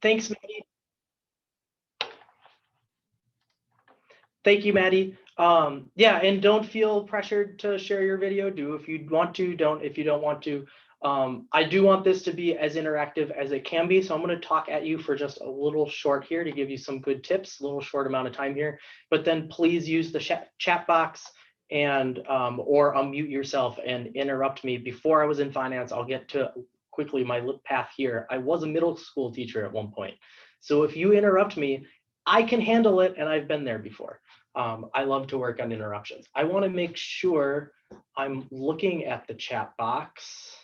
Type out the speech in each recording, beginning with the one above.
Thanks, Maddie. Thank you, Maddie. Yeah, and don't feel pressured to share your video. Do if you want to, don't if you don't want to. I do want this to be as interactive as it can be, so I'm going to talk at you for just a little short here to give you some good tips, a little short amount of time here, but then please use the chat box and or unmute yourself and interrupt me. Before I was in finance, I'll get to quickly my path here. I was a middle school teacher at one point, so if you interrupt me, I can handle it, and I've been there before. I love to work on interruptions. I want to make sure I'm looking at the chat box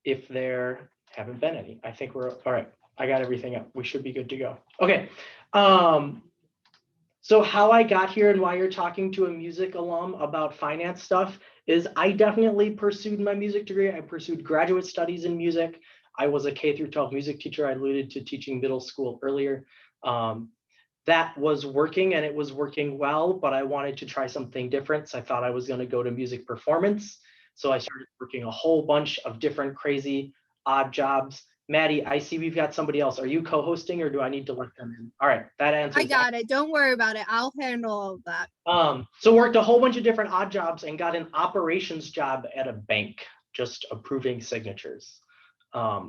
if there haven't been any. I think we're all right. I got everything up. We should be good to go. Okay. So how I got here and why you're talking to a music alum about finance stuff is I definitely pursued my music degree. I pursued graduate studies in music. I was a K through 12 music teacher. I alluded to teaching middle school earlier. That was working and it was working well, but I wanted to try something different. So I thought I was going to go to music performance. So I started working a whole bunch of different crazy odd jobs. Maddie, I see we've got somebody else. Are you co-hosting or do I need to let them in? All right, that answers. I got it. Don't worry about it. I'll handle all of that. So worked a whole bunch of different odd jobs and got an operations job at a bank, just approving signatures,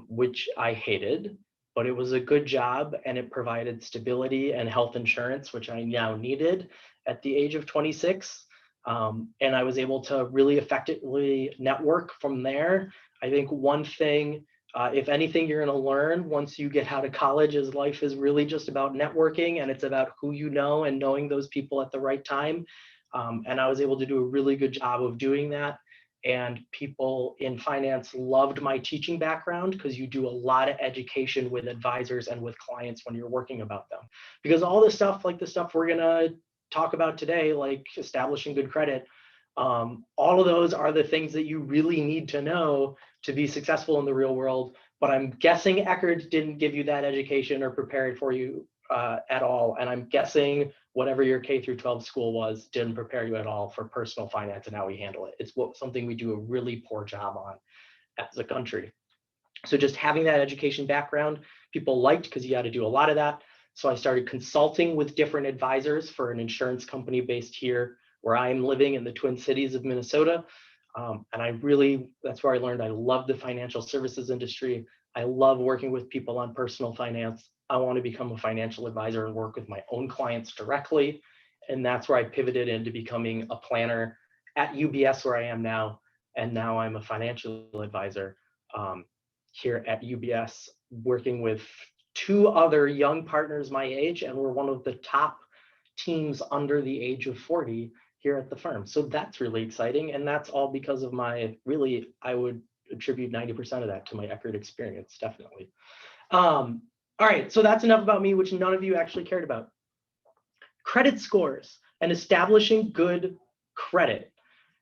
which I hated. But it was a good job and it provided stability and health insurance, which I now needed at the age of 26. And I was able to really effectively network from there. I think one thing, if anything, you're going to learn once you get out of college is life is really just about networking, and it's about who you know and knowing those people at the right time. And I was able to do a really good job of doing that. And people in finance loved my teaching background because you do a lot of education with advisors and with clients when you're working about them. Because all the stuff, like the stuff we're gonna talk about today, like establishing good credit, all of those are the things that you really need to know to be successful in the real world. But I'm guessing Eckerd didn't give you that education or prepare it for you at all. And I'm guessing whatever your K through 12 school was didn't prepare you at all for personal finance and how we handle it. It's something we do a really poor job on as a country. So just having that education background, people liked because you had to do a lot of that. So I started consulting with different advisors for an insurance company based here where I'm living in the Twin Cities of Minnesota. And that's where I learned I love the financial services industry. I love working with people on personal finance. I want to become a financial advisor and work with my own clients directly. And that's where I pivoted into becoming a planner at UBS, where I am now. And now I'm a financial advisor here at UBS, working with 2 other young partners my age. And we're one of the top teams under the age of 40 here at the firm. So that's really exciting. And that's all because of I would attribute 90% of that to my Eckerd experience, definitely. All right, so that's enough about me, which none of you actually cared about. Credit scores and establishing good credit.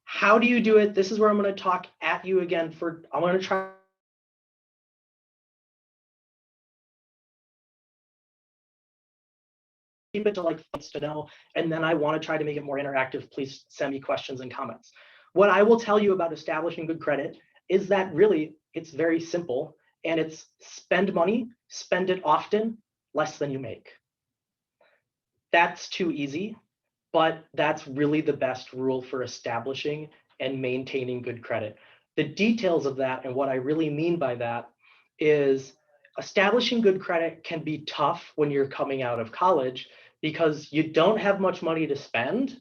How do you do it? This is where I'm going to talk at you again I'm going to try keep it to like to know, and then I want to try to make it more interactive. Please send me questions and comments. What I will tell you about establishing good credit is that really it's very simple, and it's spend money, spend it often, less than you make. That's too easy, but that's really the best rule for establishing and maintaining good credit. The details of that and what I really mean by that is establishing good credit can be tough when you're coming out of college because you don't have much money to spend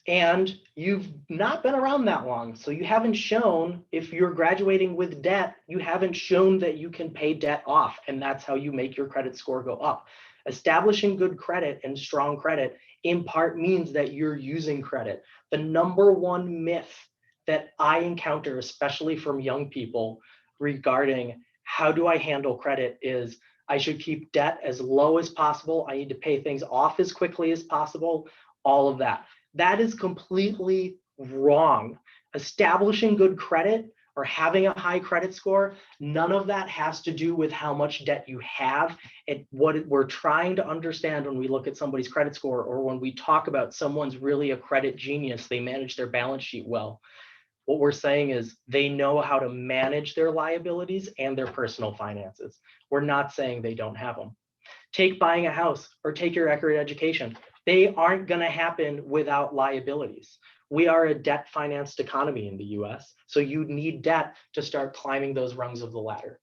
and you've not been around that long. So you haven't shown, if you're graduating with debt, you haven't shown that you can pay debt off, and that's how you make your credit score go up. Establishing good credit and strong credit in part means that you're using credit. The number one myth that I encounter, especially from young people regarding how do I handle credit, is I should keep debt as low as possible. I need to pay things off as quickly as possible, all of that. That is completely wrong. Establishing good credit or having a high credit score, none of that has to do with how much debt you have. What we're trying to understand when we look at somebody's credit score, or when we talk about someone's really a credit genius, they manage their balance sheet well. What we're saying is they know how to manage their liabilities and their personal finances. We're not saying they don't have them. Take buying a house or take your Eckerd education. They aren't going to happen without liabilities. We are a debt financed economy in the US, so you need debt to start climbing those rungs of the ladder.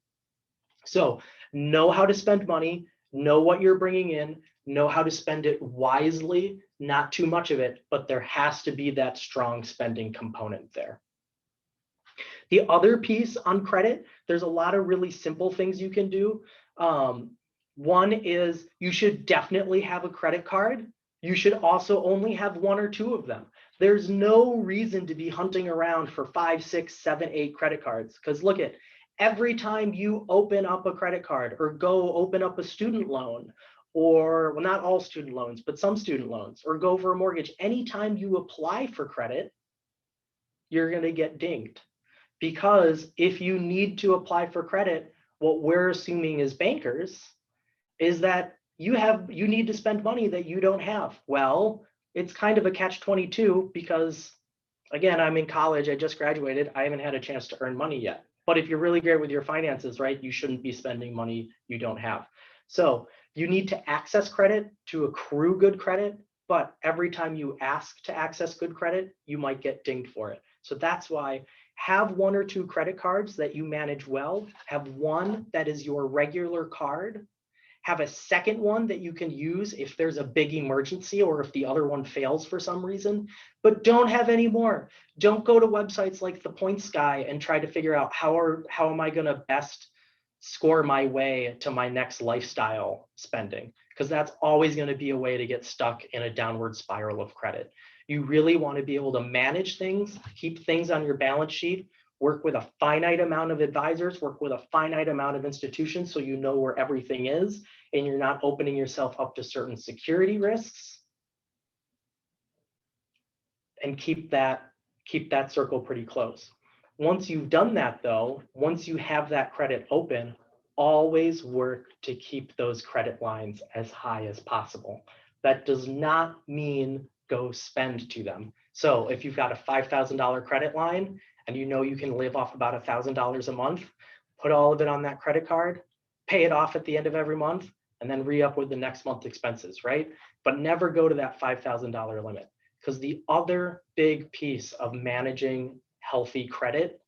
So know how to spend money, know what you're bringing in, know how to spend it wisely, not too much of it, but there has to be that strong spending component there. The other piece on credit, there's a lot of really simple things you can do. One is you should definitely have a credit card. You should also only have one or two of them. There's no reason to be hunting around for 5, 6, 7, 8 credit cards. Because look at every time you open up a credit card or go open up a student loan, or well, not all student loans, but some student loans, or go for a mortgage, anytime you apply for credit, you're going to get dinged. Because if you need to apply for credit, what we're assuming as bankers is that you need to spend money that you don't have. Well, it's kind of a catch-22 because, again, I'm in college, I just graduated, I haven't had a chance to earn money yet. But if you're really great with your finances, right, you shouldn't be spending money you don't have. So you need to access credit to accrue good credit, but every time you ask to access good credit, you might get dinged for it. So that's why have one or two credit cards that you manage well, have one that is your regular card, have a second one that you can use if there's a big emergency or if the other one fails for some reason, but don't have any more. Don't go to websites like the Points Guy and try to figure out how am I going to best score my way to my next lifestyle spending, because that's always going to be a way to get stuck in a downward spiral of credit. You really want to be able to manage things, keep things on your balance sheet, work with a finite amount of advisors, work with a finite amount of institutions so you know where everything is and you're not opening yourself up to certain security risks. And keep that circle pretty close. Once you've done that though, once you have that credit open, always work to keep those credit lines as high as possible. That does not mean go spend to them. So if you've got a $5,000 credit line and you know you can live off about $1,000 a month, put all of it on that credit card, pay it off at the end of every month, and then re-up with the next month's expenses, right? But never go to that $5,000 limit, because the other big piece of managing healthy credit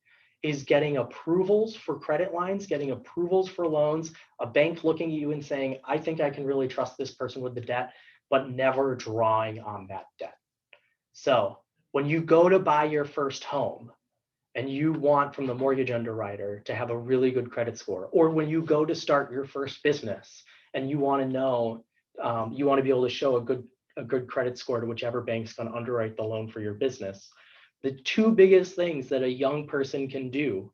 is getting approvals for credit lines, getting approvals for loans, a bank looking at you and saying, I think I can really trust this person with the debt, but never drawing on that debt. So when you go to buy your first home and you want from the mortgage underwriter to have a really good credit score, or when you go to start your first business and you want to know, you want to be able to show a good credit score to whichever bank's going to underwrite the loan for your business, the two biggest things that a young person can do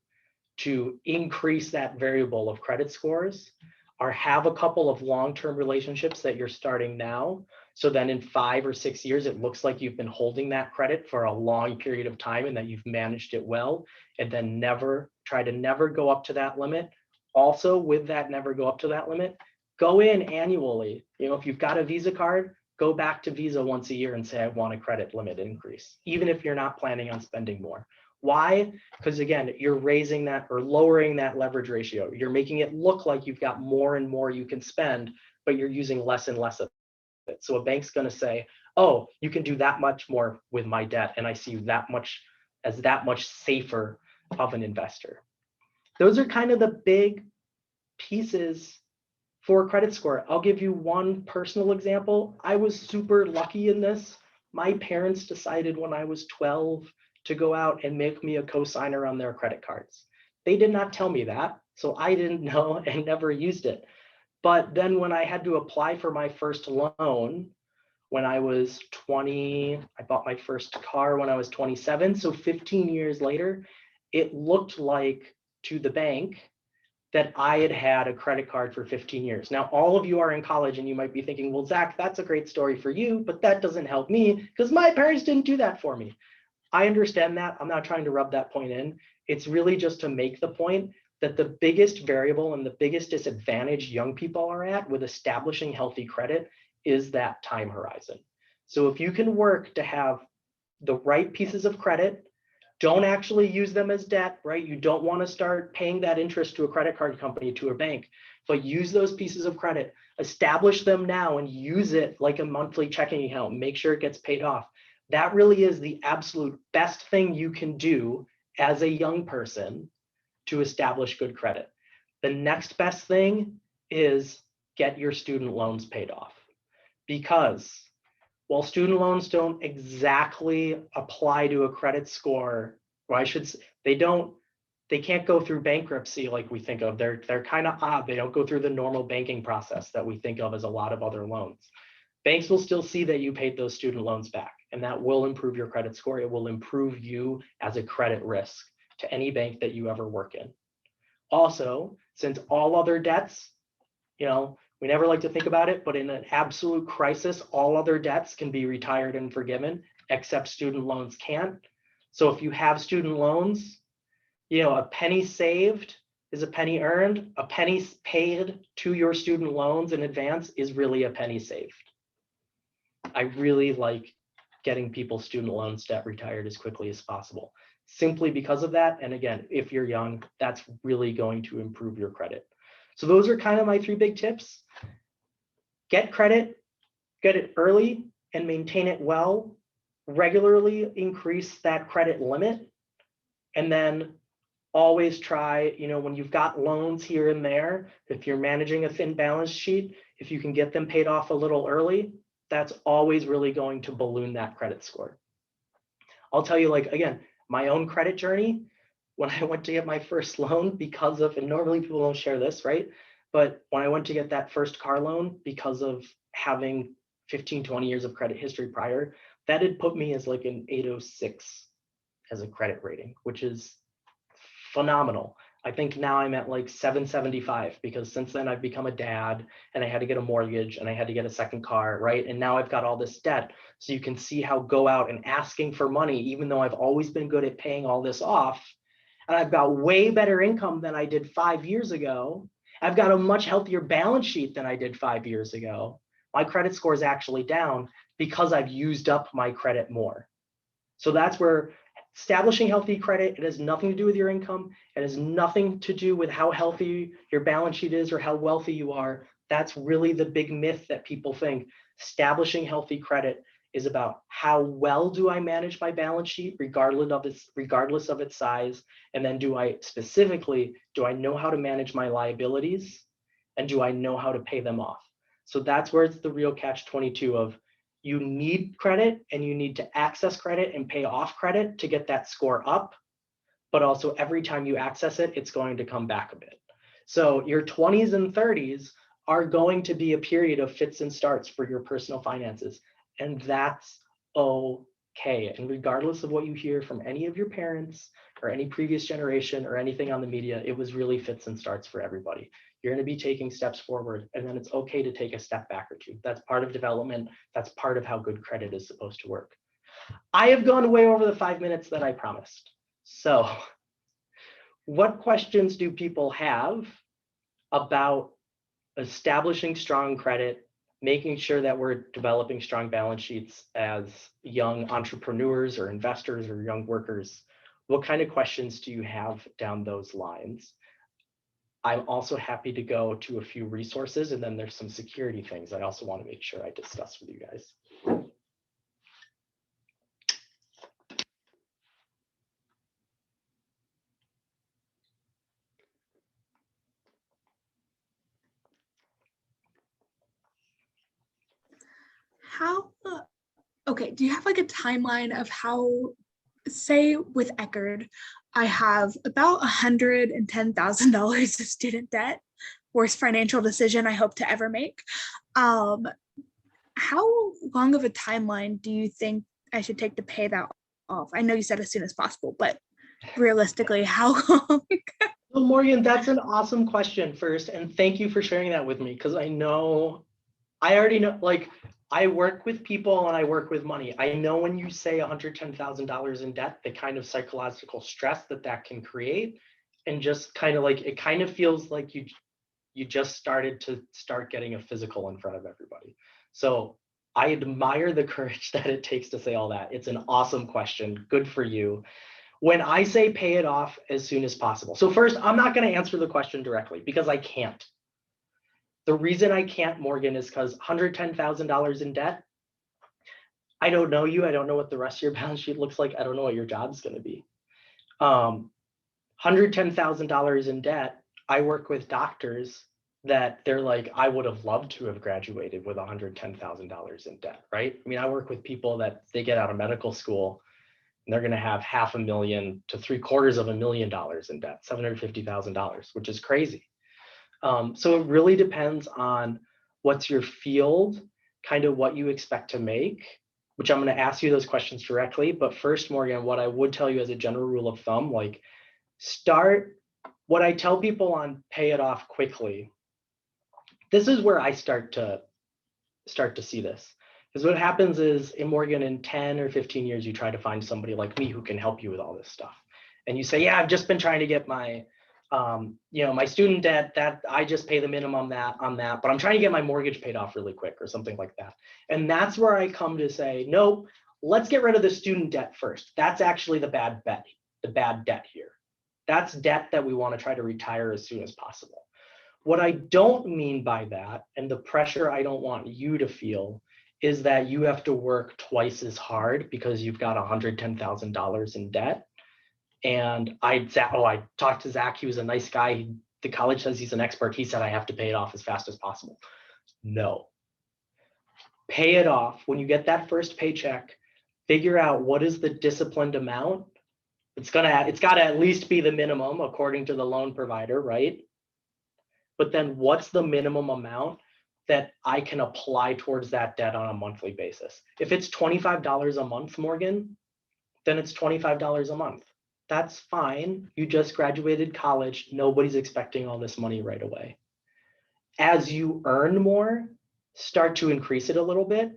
to increase that variable of credit scores are have a couple of long-term relationships that you're starting now. So then in 5 or 6 years, it looks like you've been holding that credit for a long period of time and that you've managed it well, and then never go up to that limit. Also with that, never go up to that limit, go in annually. You know, if you've got a Visa card, go back to Visa once a year and say, I want a credit limit increase, even if you're not planning on spending more. Why? Because again, you're raising that or lowering that leverage ratio. You're making it look like you've got more and more you can spend, but you're using less and less of it. So a bank's going to say, oh, you can do that much more with my debt, and I see you that much safer of an investor. Those are kind of the big pieces for credit score. I'll give you one personal example. I was super lucky in this. My parents decided when I was 12 to go out and make me a co-signer on their credit cards. They did not tell me that, so I didn't know and never used it. But then when I had to apply for my first loan, when I was 20, I bought my first car when I was 27. So 15 years later, it looked like to the bank that I had had a credit card for 15 years. Now, all of you are in college and you might be thinking, well, Zach, that's a great story for you, but that doesn't help me because my parents didn't do that for me. I understand that. I'm not trying to rub that point in. It's really just to make the point that the biggest variable and the biggest disadvantage young people are at with establishing healthy credit is that time horizon. So if you can work to have the right pieces of credit Don't actually use them as debt, right? You don't want to start paying that interest to a credit card company, to a bank, but use those pieces of credit, establish them now and use it like a monthly checking account, make sure it gets paid off. That really is the absolute best thing you can do as a young person to establish good credit. The next best thing is get your student loans paid off, because while student loans don't exactly apply to a credit score, or I should say, they can't go through bankruptcy like we think of. They're kind of odd. They don't go through the normal banking process that we think of as a lot of other loans. Banks will still see that you paid those student loans back, and that will improve your credit score. It will improve you as a credit risk to any bank that you ever work in. Also, since all other debts, we never like to think about it, but in an absolute crisis, all other debts can be retired and forgiven, except student loans can't. So if you have student loans, a penny saved is a penny earned. A penny paid to your student loans in advance is really a penny saved. I really like getting people's student loans debt retired as quickly as possible, simply because of that. And again, if you're young, that's really going to improve your credit. So those are kind of my 3 big tips. Get credit, get it early and maintain it well, regularly increase that credit limit, and then always try, when you've got loans here and there, if you're managing a thin balance sheet, if you can get them paid off a little early, that's always really going to balloon that credit score. I'll tell you, again, my own credit journey, when I went to get my first loan because of, and normally people don't share this, right? But when I went to get that first car loan, because of having 15, 20 years of credit history prior, that had put me as an 806 as a credit rating, which is phenomenal. I think now I'm at 775, because since then I've become a dad and I had to get a mortgage and I had to get a second car, right? And now I've got all this debt. So you can see how go out and asking for money, even though I've always been good at paying all this off, and I've got way better income than I did 5 years ago. I've got a much healthier balance sheet than I did 5 years ago. My credit score is actually down because I've used up my credit more. So that's where establishing healthy credit, it has nothing to do with your income. It has nothing to do with how healthy your balance sheet is or how wealthy you are. That's really the big myth that people think. Establishing healthy credit is about how well do I manage my balance sheet regardless of its size, and then do I know how to manage my liabilities, and do I know how to pay them off? So that's where it's the real catch-22 of, you need credit and you need to access credit and pay off credit to get that score up, but also every time you access it, it's going to come back a bit. So your 20s and 30s are going to be a period of fits and starts for your personal finances, and that's okay. And regardless of what you hear from any of your parents or any previous generation or anything on the media, it was really fits and starts for everybody. You're going to be taking steps forward, and then it's okay to take a step back or two. That's part of development. That's part of how good credit is supposed to work. I have gone way over the 5 minutes that I promised. So what questions do people have about establishing strong credit, making sure that we're developing strong balance sheets as young entrepreneurs or investors or young workers? What kind of questions do you have down those lines? I'm also happy to go to a few resources, and then there's some security things I also want to make sure I discuss with you guys. Okay, do you have a timeline of how, say with Eckerd, I have about $110,000 of student debt, worst financial decision I hope to ever make. How long of a timeline do you think I should take to pay that off? I know you said as soon as possible, but realistically, how long? Well, Morgan, that's an awesome question first, and thank you for sharing that with me, because I already know, I work with people and I work with money. I know when you say $110,000 in debt, the kind of psychological stress that can create, and just kind of it kind of feels like you just started getting a physical in front of everybody. So I admire the courage that it takes to say all that. It's an awesome question. Good for you. when I say pay it off as soon as possible. So first, I'm not going to answer the question directly because I can't. The reason I can't, Morgan, is because $110,000 in debt. I don't know you. I don't know what the rest of your balance sheet looks like. I don't know what your job's going to be. $110,000 in debt. I work with doctors that they're like, I would have loved to have graduated with $110,000 in debt, right? I mean, I work with people that they get out of medical school and they're going to have $500,000 to $750,000 in debt, $750,000, which is crazy. So it really depends on what's your field, kind of what you expect to make, which I'm going to ask you those questions directly. But first, Morgan, what I would tell you as a general rule of thumb, like what I tell people on pay it off quickly. This is where I start to see this. Because what happens is in Morgan, in 10 or 15 years, you try to find somebody like me who can help you with all this stuff. And you say, yeah, I've just been trying to get my my student debt, that I just pay the minimum on that, but I'm trying to get my mortgage paid off really quick or something like that. And that's where I come to say, no, let's get rid of the student debt first. That's actually the bad debt here. That's debt that we want to try to retire as soon as possible. What I don't mean by that, and the pressure I don't want you to feel, is that you have to work twice as hard because you've got $110,000 in debt. And I talked to Zach. He was a nice guy. The college says he's an expert. He said I have to pay it off as fast as possible. No. Pay it off. When you get that first paycheck, figure out what is the disciplined amount. It's got to at least be the minimum according to the loan provider, right? But then what's the minimum amount that I can apply towards that debt on a monthly basis? If it's $25 a month, Morgan, then it's $25 a month. That's fine. You just graduated college. Nobody's expecting all this money right away. As you earn more, start to increase it a little bit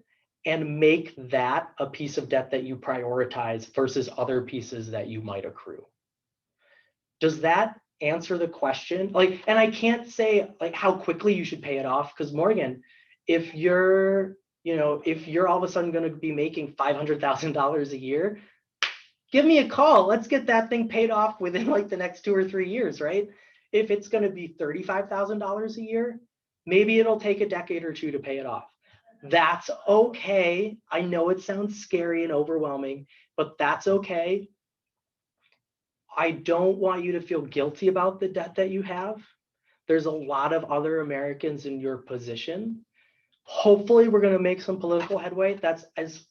and make that a piece of debt that you prioritize versus other pieces that you might accrue. Does that answer the question? And I can't say how quickly you should pay it off, because Morgan, if you're all of a sudden going to be making $500,000 a year, give me a call. Let's get that thing paid off within the next 2 or 3 years, right? If it's going to be $35,000 a year, maybe it'll take a decade or two to pay it off. That's okay. I know it sounds scary and overwhelming, but that's okay. I don't want you to feel guilty about the debt that you have. There's a lot of other Americans in your position. Hopefully, we're going to make some political headway. That's as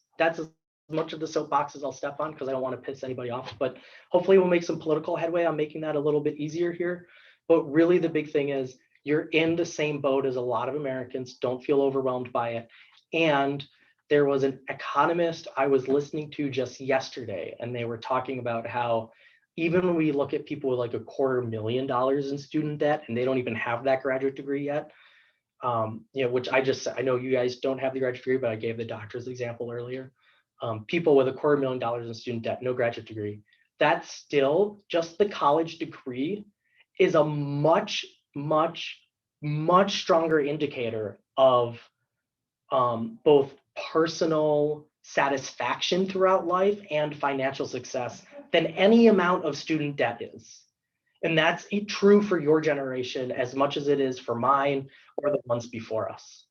much of the soapbox as I'll step on, because I don't want to piss anybody off, but hopefully we'll make some political headway on making that a little bit easier here. But really the big thing is you're in the same boat as a lot of Americans. Don't feel overwhelmed by it. And there was an economist I was listening to just yesterday, and they were talking about how even when we look at people with $250,000 in student debt and they don't even have that graduate degree yet, which I know you guys don't have the graduate degree, but I gave the doctor's example earlier. People with $250,000 in student debt, no graduate degree, that's still just the college degree is a much, much, much stronger indicator of both personal satisfaction throughout life and financial success than any amount of student debt is. And that's true for your generation as much as it is for mine or the ones before us.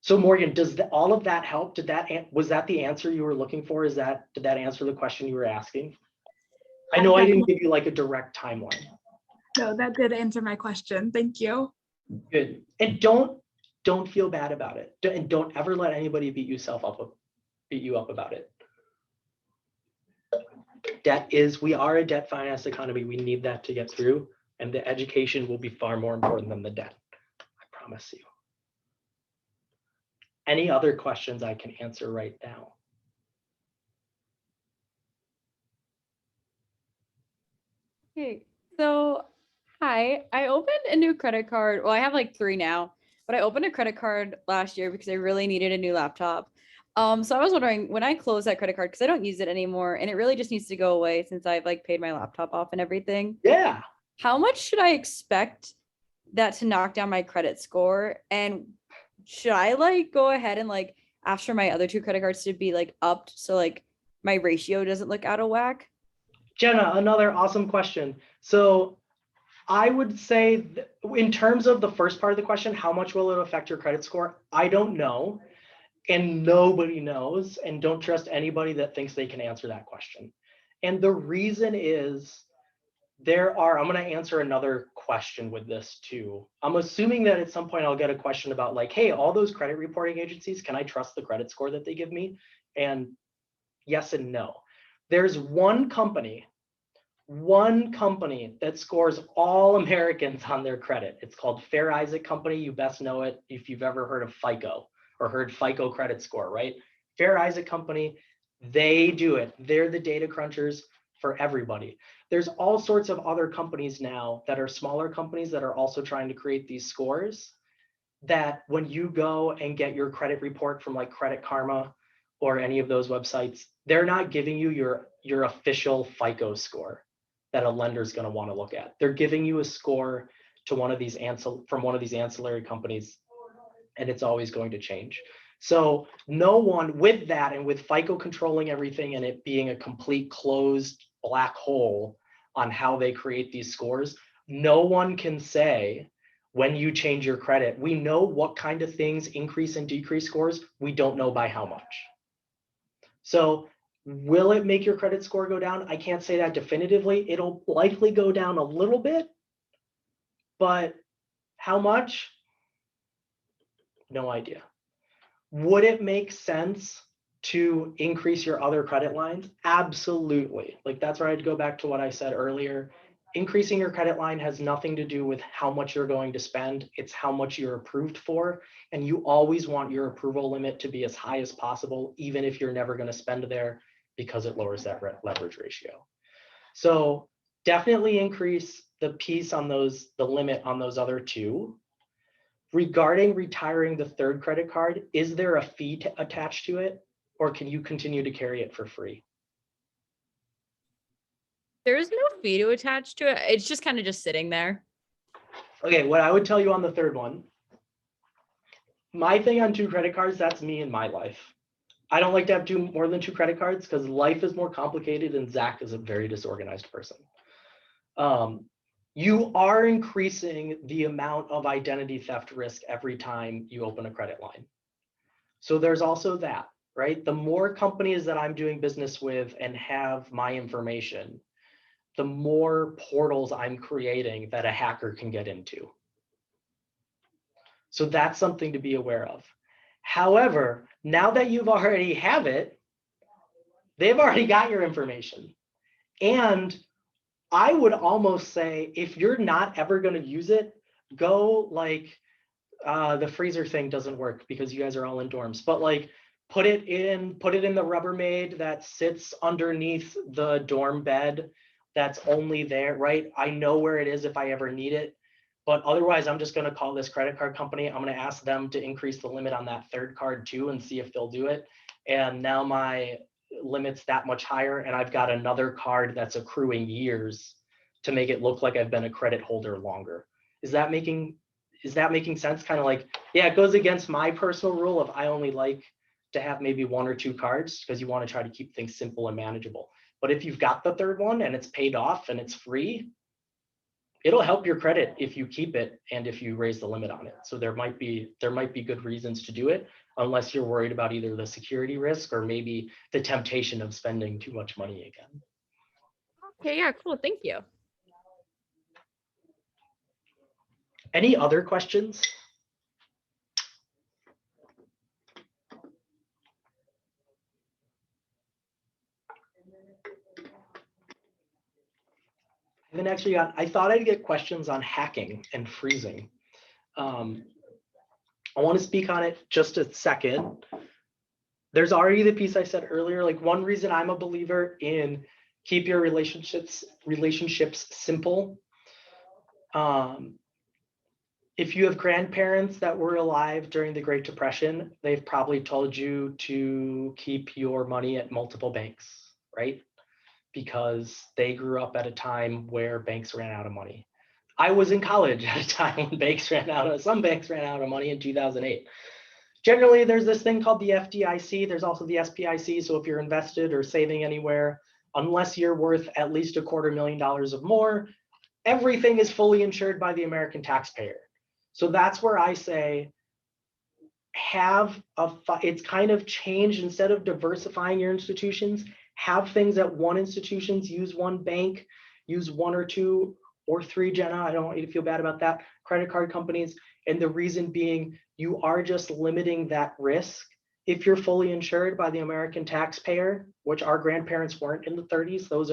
So Morgan, does all of that help? Was that the answer you were looking for? Did that answer the question you were asking? I know I didn't give you a direct timeline. No, that did answer my question. Thank you. Good. And don't feel bad about it. And don't ever let anybody beat you up about it. We are a debt financed economy. We need that to get through, and the education will be far more important than the debt. I promise you. Any other questions I can answer right now? Okay, so hi, I opened a new credit card. Well, I have 3 now, but I opened a credit card last year because I really needed a new laptop. So I was wondering, when I close that credit card, because I don't use it anymore, and it really just needs to go away since I've paid my laptop off and everything. Yeah. How much should I expect that to knock down my credit score? And should I go ahead and ask for my other 2 credit cards to be upped so my ratio doesn't look out of whack? Jenna, another awesome question. So I would say in terms of the first part of the question, how much will it affect your credit score? I don't know. And nobody knows, and don't trust anybody that thinks they can answer that question. And the reason is I'm going to answer another question with this too. I'm assuming that at some point I'll get a question about like, hey, all those credit reporting agencies, can I trust the credit score that they give me? And yes and no. There's one company that scores all Americans on their credit. It's called Fair Isaac Company. You best know it if you've ever heard of FICO or heard FICO credit score, right? Fair Isaac Company, they do it. They're the data crunchers for everybody. There's all sorts of other companies now that are smaller companies that are also trying to create these scores that when you go and get your credit report from like Credit Karma or any of those websites, they're not giving you your official FICO score that a lender is going to want to look at. They're giving you a score to one of these ancillary companies, and it's always going to change. So no one with that, and with FICO controlling everything and it being a complete closed black hole on how they create these scores, no one can say when you change your credit. We know what kind of things increase and decrease scores. We don't know by how much. So will it make your credit score go down? I can't say that definitively. It'll likely go down a little bit, but how much? No idea. Would it make sense to increase your other credit lines? Absolutely. Like that's where I'd go back to what I said earlier. Increasing your credit line has nothing to do with how much you're going to spend. It's how much you're approved for. And you always want your approval limit to be as high as possible, even if you're never going to spend there, because it lowers that leverage ratio. So definitely increase the piece on the limit on those other two. Regarding retiring the third credit card, is there a fee attached to it, or can you continue to carry it for free? There is no fee to attach to it. It's just kind of just sitting there. Okay, what I would tell you on the third one, my thing on 2 credit cards, that's me in my life. I don't like to have more than 2 credit cards because life is more complicated and Zach is a very disorganized person. You are increasing the amount of identity theft risk every time you open a credit line. So there's also that, right? The more companies that I'm doing business with and have my information, the more portals I'm creating that a hacker can get into. So that's something to be aware of. However, now that you've already have it, they've already got your information. And I would almost say if you're not ever going to use it, go like the freezer thing doesn't work because you guys are all in dorms, but like put it in the Rubbermaid that sits underneath the dorm bed that's only there, right? I know where it is if I ever need it, but otherwise I'm just going to call this credit card company. I'm going to ask them to increase the limit on that third card too and see if they'll do it. And now my limit's that much higher and I've got another card that's accruing years to make it look like I've been a credit holder longer. Is that making sense? Kind of like, yeah, it goes against my personal rule of I only like to have maybe 1 or 2 cards because you want to try to keep things simple and manageable. But if you've got the third one and it's paid off and it's free, it'll help your credit if you keep it and if you raise the limit on it. So there might be good reasons to do it, unless you're worried about either the security risk or maybe the temptation of spending too much money again. Okay, yeah, cool. Thank you. Any other questions? And then actually, I thought I'd get questions on hacking and freezing. I want to speak on it just a second. There's already the piece I said earlier, like one reason I'm a believer in keep your relationships simple. If you have grandparents that were alive during the Great Depression, they've probably told you to keep your money at multiple banks, right? Because they grew up at a time where banks ran out of money. I was in college at a time when some banks ran out of money in 2008. Generally, there's this thing called the FDIC. There's also the SPIC. So if you're invested or saving anywhere, unless you're worth at least $250,000 of more, everything is fully insured by the American taxpayer. So that's where I say, it's kind of changed. Instead of diversifying your institutions, have things at one institutions, use one bank, use one or two or three, Jenna, I don't want you to feel bad about that, credit card companies. And the reason being, you are just limiting that risk. If you're fully insured by the American taxpayer, which our grandparents weren't in the 30s, those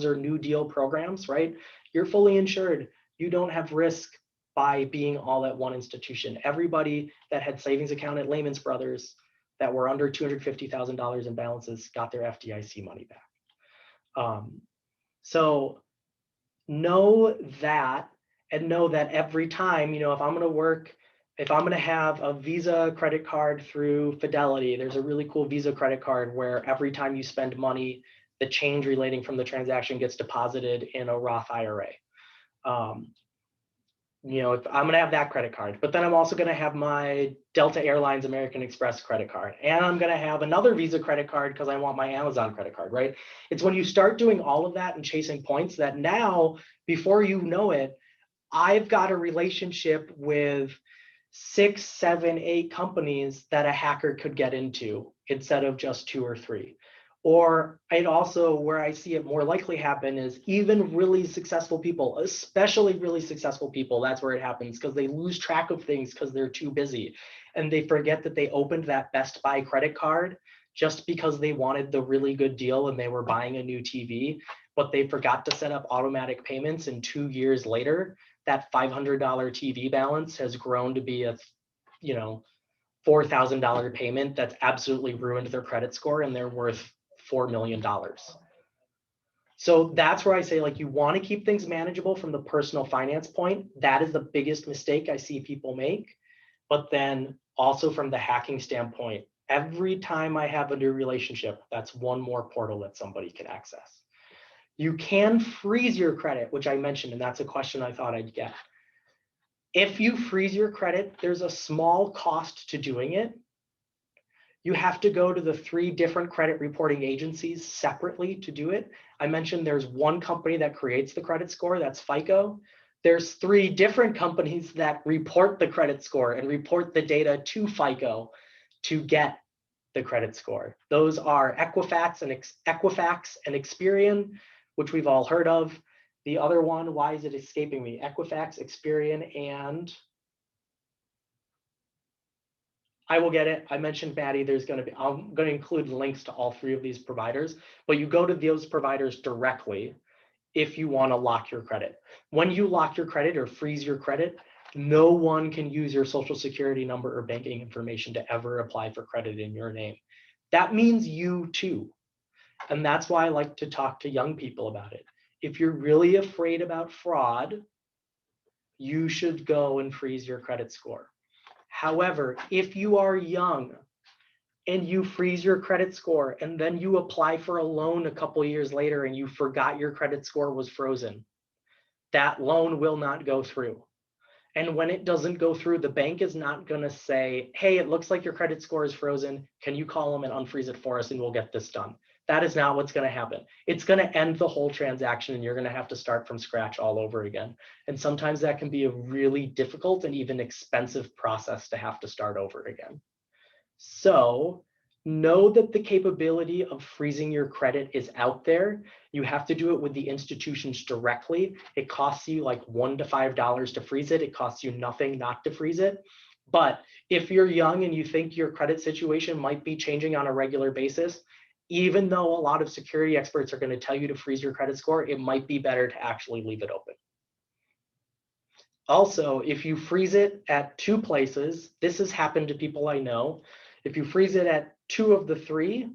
are New Deal programs, right? You're fully insured. You don't have risk by being all at one institution. Everybody that had savings account at Lehman's Brothers that were under $250,000 in balances got their FDIC money back. So know that, and know that every time, if I'm going to have a Visa credit card through Fidelity, there's a really cool Visa credit card where every time you spend money, the change relating from the transaction gets deposited in a Roth IRA. If I'm going to have that credit card, but then I'm also going to have my Delta Airlines American Express credit card, and I'm going to have another Visa credit card because I want my Amazon credit card, right? It's when you start doing all of that and chasing points that now, before you know it, I've got a relationship with 6, 7, 8 companies that a hacker could get into instead of just 2 or 3. Or it also, where I see it more likely happen, is even really successful people, especially really successful people, that's where it happens, because they lose track of things because they're too busy. And they forget that they opened that Best Buy credit card just because they wanted the really good deal and they were buying a new TV, but they forgot to set up automatic payments. And 2 years later, that $500 TV balance has grown to be a, $4,000 payment that's absolutely ruined their credit score, and they're worth $4 million. So that's where I say, you want to keep things manageable from the personal finance point. That is the biggest mistake I see people make. But then also from the hacking standpoint, every time I have a new relationship, that's one more portal that somebody can access. You can freeze your credit, which I mentioned, and that's a question I thought I'd get. If you freeze your credit, there's a small cost to doing it. You have to go to the 3 different credit reporting agencies separately to do it. I mentioned there's one company that creates the credit score, that's FICO. There's 3 different companies that report the credit score and report the data to FICO to get the credit score. Those are Equifax and Experian, which we've all heard of. The other one, why is it escaping me? Equifax, Experian, and I will get it. I mentioned Maddie, I'm going to include links to all 3 of these providers, but you go to those providers directly if you want to lock your credit. When you lock your credit or freeze your credit, no one can use your social security number or banking information to ever apply for credit in your name. That means you too. And that's why I like to talk to young people about it. If you're really afraid about fraud, you should go and freeze your credit score. However, if you are young and you freeze your credit score and then you apply for a loan a couple years later and you forgot your credit score was frozen, that loan will not go through. And when it doesn't go through, the bank is not going to say, hey, it looks like your credit score is frozen. Can you call them and unfreeze it for us and we'll get this done? That is not what's going to happen. It's going to end the whole transaction and you're going to have to start from scratch all over again. And sometimes that can be a really difficult and even expensive process to have to start over again. So know that the capability of freezing your credit is out there. You have to do it with the institutions directly. It costs you like $1 to $5 to freeze it. It costs you nothing not to freeze it. But if you're young and you think your credit situation might be changing on a regular basis, even though a lot of security experts are going to tell you to freeze your credit score, it might be better to actually leave it open. Also, if you freeze it at 2 places, this has happened to people I know. If you freeze it at 2 of the 3,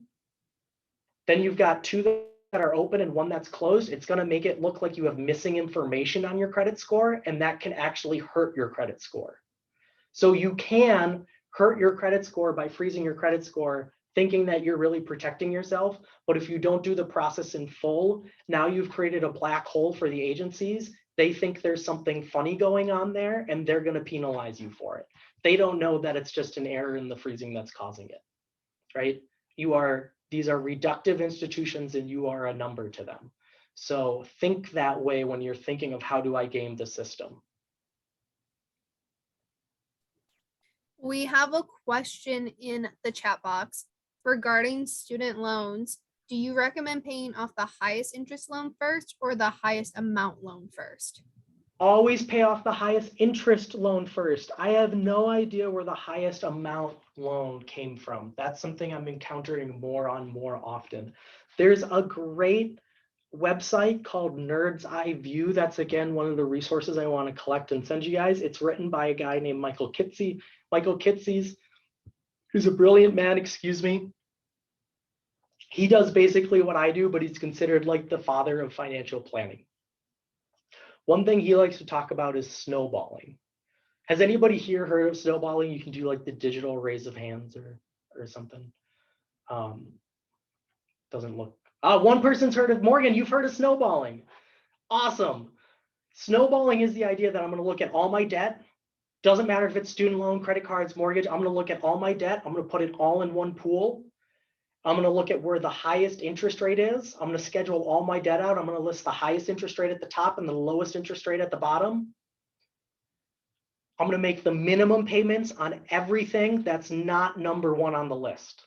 then you've got 2 that are open and 1 that's closed. It's going to make it look like you have missing information on your credit score, and that can actually hurt your credit score. So you can hurt your credit score by freezing your credit score, thinking that you're really protecting yourself. But if you don't do the process in full, now you've created a black hole for the agencies. They think there's something funny going on there and they're going to penalize you for it. They don't know that it's just an error in the freezing that's causing it, right? These are reductive institutions and you are a number to them. So think that way when you're thinking of how do I game the system. We have a question in the chat box regarding student loans. Do you recommend paying off the highest interest loan first or the highest amount loan first? Always pay off the highest interest loan first. I have no idea where the highest amount loan came from. That's something I'm encountering more often. There's a great website called Nerd's Eye View. That's again one of the resources I want to collect and send you guys. It's written by a guy named Michael Kitces. Michael Kitces, who's a brilliant man, excuse me. He does basically what I do, but he's considered like the father of financial planning. One thing he likes to talk about is snowballing. Has anybody here heard of snowballing? You can do like the digital raise of hands or something. Doesn't look. One person's heard of, Morgan, you've heard of snowballing. Awesome. Snowballing is the idea that I'm going to look at all my debt. Doesn't matter if it's student loan, credit cards, mortgage. I'm going to look at all my debt. I'm going to put it all in one pool. I'm going to look at where the highest interest rate is. I'm going to schedule all my debt out. I'm going to list the highest interest rate at the top and the lowest interest rate at the bottom. I'm going to make the minimum payments on everything that's not number one on the list.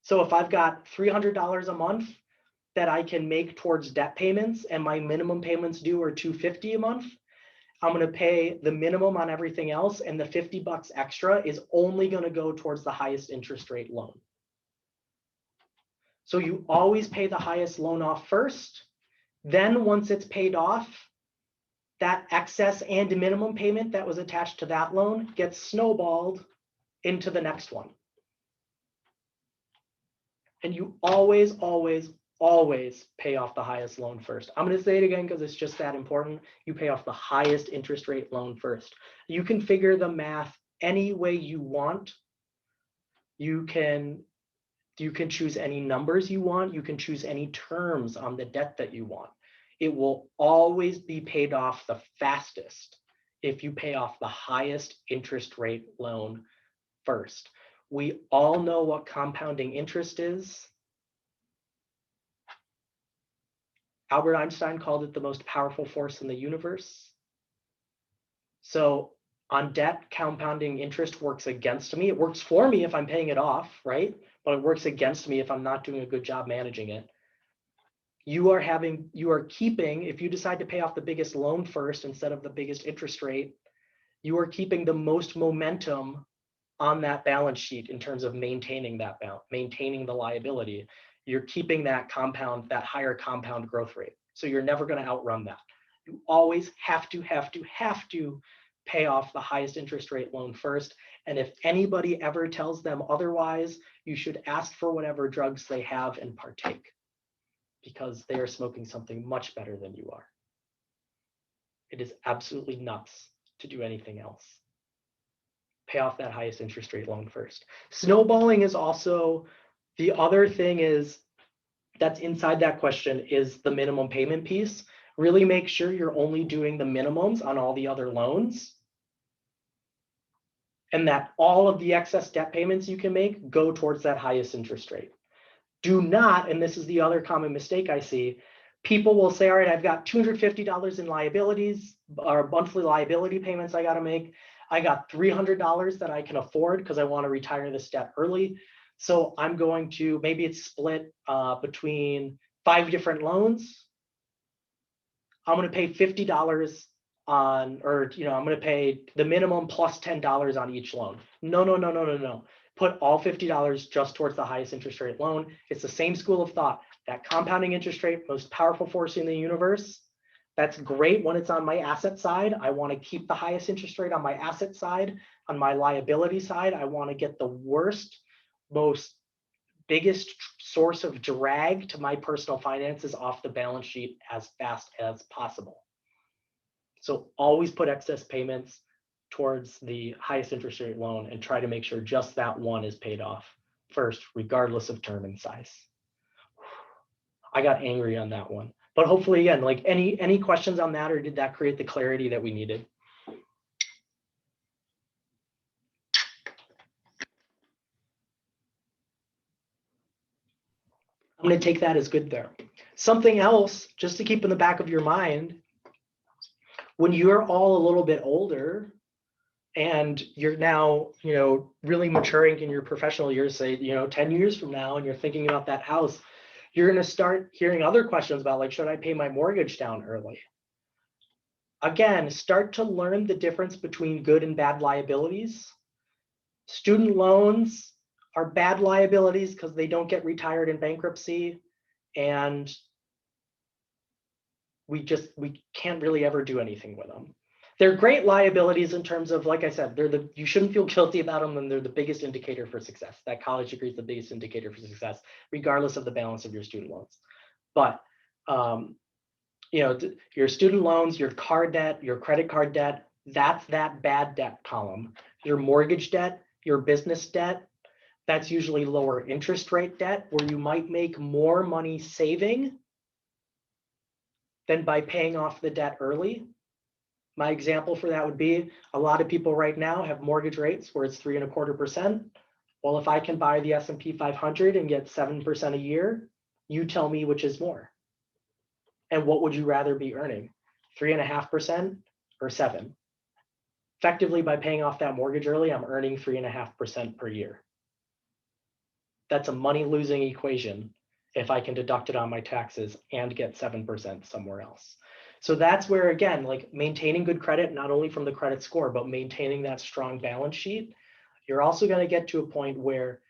So if I've got $300 a month that I can make towards debt payments and my minimum payments due are $250 a month, I'm going to pay the minimum on everything else, and the $50 extra is only going to go towards the highest interest rate loan. So you always pay the highest loan off first. Then once it's paid off, that excess and minimum payment that was attached to that loan gets snowballed into the next one. And you always, always, always pay off the highest loan first. I'm going to say it again because it's just that important. You pay off the highest interest rate loan first. You can figure the math any way you want. You can choose any numbers you want. You can choose any terms on the debt that you want. It will always be paid off the fastest if you pay off the highest interest rate loan first. We all know what compounding interest is. Albert Einstein called it the most powerful force in the universe. So on debt, compounding interest works against me. It works for me if I'm paying it off, right? But it works against me if I'm not doing a good job managing it. You are keeping, if you decide to pay off the biggest loan first instead of the biggest interest rate, you are keeping the most momentum on that balance sheet in terms of maintaining that balance, maintaining the liability. You're keeping that higher compound growth rate. So you're never going to outrun that. You always have to pay off the highest interest rate loan first. And if anybody ever tells them otherwise, you should ask for whatever drugs they have and partake, because they are smoking something much better than you are. It is absolutely nuts to do anything else. Pay off that highest interest rate loan first. Snowballing is also, the other thing is that's inside that question is the minimum payment piece. Really make sure you're only doing the minimums on all the other loans, and that all of the excess debt payments you can make go towards that highest interest rate. Do not, and this is the other common mistake I see, people will say, all right, I've got $250 in liabilities or monthly liability payments I got to make. I got $300 that I can afford because I want to retire this debt early. So I'm going to, maybe it's split between 5 different loans. I'm going to pay $50 on, or I'm going to pay the minimum plus $10 on each loan. No. Put all $50 just towards the highest interest rate loan. It's the same school of thought. That compounding interest rate, most powerful force in the universe. That's great when it's on my asset side. I want to keep the highest interest rate on my asset side. On my liability side, I want to get the worst, biggest source of drag to my personal finances off the balance sheet as fast as possible. So always put excess payments towards the highest interest rate loan and try to make sure just that one is paid off first, regardless of term and size. I got angry on that one, but hopefully, again, like any questions on that, or did that create the clarity that we needed? going to take that as good there. Something else, just to keep in the back of your mind, when you're all a little bit older and you're now, really maturing in your professional years, say, 10 years from now, and you're thinking about that house, you're going to start hearing other questions about, like, should I pay my mortgage down early? Again, start to learn the difference between good and bad liabilities. Student loans are bad liabilities because they don't get retired in bankruptcy, and we can't really ever do anything with them. They're great liabilities in terms of, like I said, you shouldn't feel guilty about them, and they're the biggest indicator for success. That college degree is the biggest indicator for success, regardless of the balance of your student loans. But your student loans, your car debt, your credit card debt, that's that bad debt column. Your mortgage debt, your business debt, that's usually lower interest rate debt, where you might make more money saving than by paying off the debt early. My example for that would be, a lot of people right now have mortgage rates where it's 3.25%. Well, if I can buy the S&P 500 and get 7% a year, you tell me which is more. And what would you rather be earning, 3.5% or 7%? Effectively, by paying off that mortgage early, I'm earning 3.5% per year. That's a money losing equation if I can deduct it on my taxes and get 7% somewhere else. So that's where, again, like, maintaining good credit, not only from the credit score, but maintaining that strong balance sheet, you're also going to get to a point where,